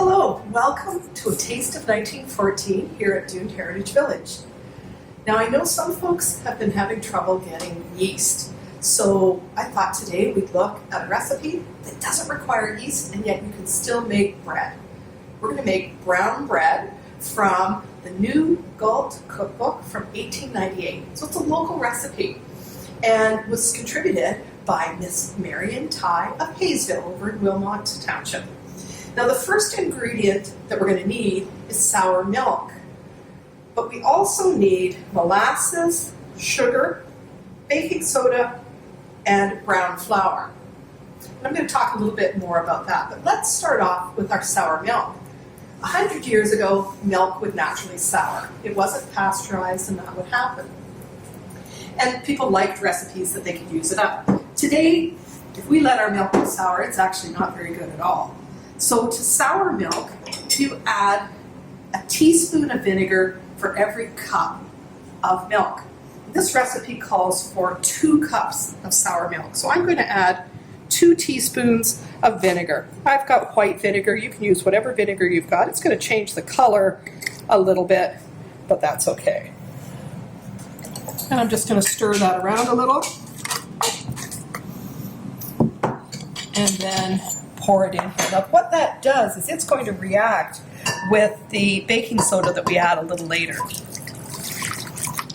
Hello, welcome to A Taste of 1914 here at Doon Heritage Village. Now I know some folks have been having trouble getting yeast, so I thought today we'd look at a recipe that doesn't require yeast and yet you can still make bread. We're going to make brown bread from the new Galt Cookbook from 1898. So it's a local recipe and was contributed by Miss Marion Ty of Hayesville over in Wilmot Township. Now the first ingredient that we're going to need is sour milk, but we also need molasses, sugar, baking soda, and brown flour. And I'm going to talk a little bit more about that, but let's start off with our sour milk. 100 years ago, milk would naturally sour. It wasn't pasteurized and that would happen. And people liked recipes that they could use it up. Today, if we let our milk go sour, it's actually not very good at all. So to sour milk, you add a teaspoon of vinegar for every cup of milk. This recipe calls for 2 cups of sour milk. So I'm going to add 2 teaspoons of vinegar. I've got white vinegar. You can use whatever vinegar you've got. It's going to change the color a little bit, but that's okay. And I'm just going to stir that around a little. And then pour it in here. Now what that does is it's going to react with the baking soda that we add a little later.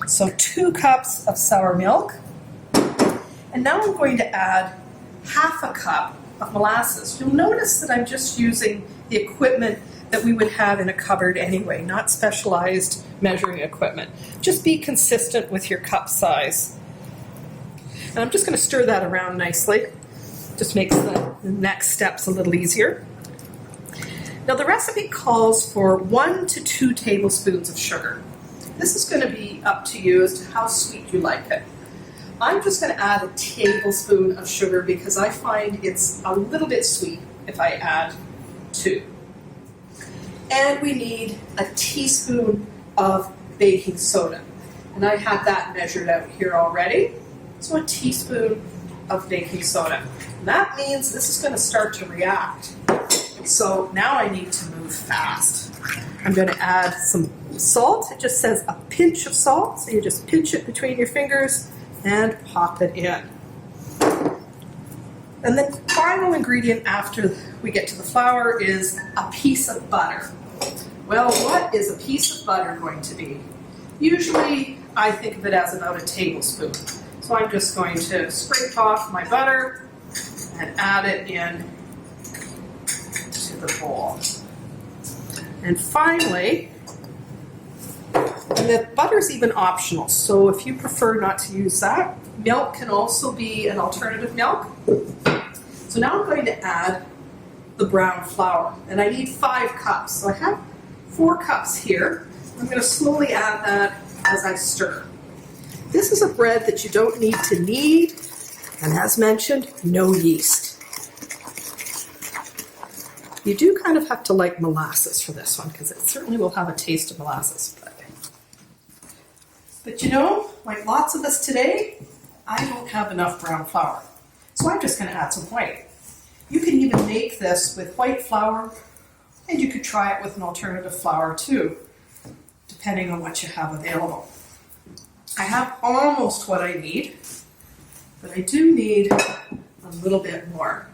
So 2 cups of sour milk. And now I'm going to add half a cup of molasses. You'll notice that I'm just using the equipment that we would have in a cupboard anyway, not specialized measuring equipment. Just be consistent with your cup size. And I'm just going to stir that around nicely. Just makes the next steps a little easier. Now the recipe calls for 1 to 2 tablespoons of sugar. This is going to be up to you as to how sweet you like it. I'm just going to add a tablespoon of sugar because I find it's a little bit sweet if I add 2. And we need a teaspoon of baking soda. And I have that measured out here already. So a teaspoon of baking soda. And that means this is going to start to react. So now I need to move fast. I'm going to add some salt. It just says a pinch of salt. So you just pinch it between your fingers and pop it in. And the final ingredient after we get to the flour is a piece of butter. Well, what is a piece of butter going to be? Usually I think of it as about a tablespoon. So I'm just going to scrape off my butter and add it in to the bowl. And finally, and the butter's even optional, so if you prefer not to use that, milk can also be an alternative milk. So now I'm going to add the brown flour, and I need 5 cups. So I have 4 cups here. I'm going to slowly add that as I stir. This is a bread that you don't need to knead, and as mentioned, no yeast. You do kind of have to like molasses for this one because it certainly will have a taste of molasses. But you know, like lots of us today, I don't have enough brown flour. So I'm just going to add some white. You can even make this with white flour, and you could try it with an alternative flour too, depending on what you have available. I have almost what I need, but I do need a little bit more.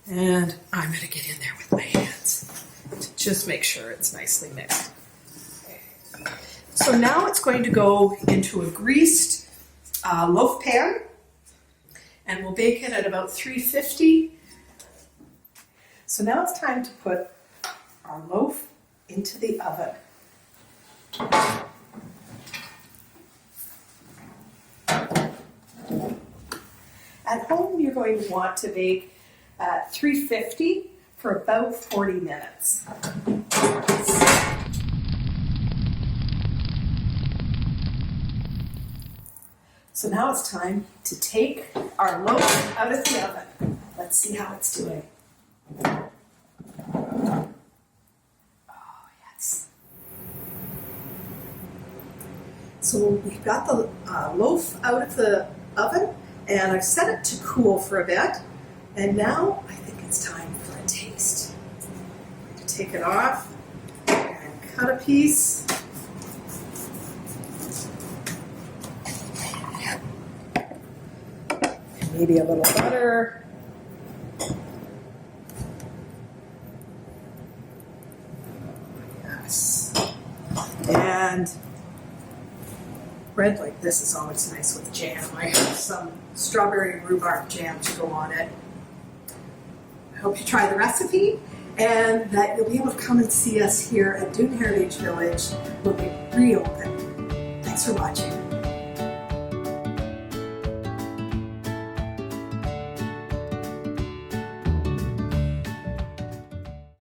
And I'm going to get in there with my hands to just make sure it's nicely mixed. So now it's going to go into a greased loaf pan, and we'll bake it at about 350. So now it's time to put our loaf into the oven. At home, you're going to want to bake at 350 for about 40 minutes. So now it's time to take our loaf out of the oven. Let's see how it's doing. Oh, yes. So we've got the loaf out of the oven, and I've set it to cool for a bit. And now I think it's time for a taste. take it off and cut a piece. And maybe a little butter. Yes. And bread like this is always nice with jam. I have some strawberry rhubarb jam to go on it. I hope you try the recipe and that you'll be able to come and see us here at Doon Heritage Village when we reopen. Thanks for watching.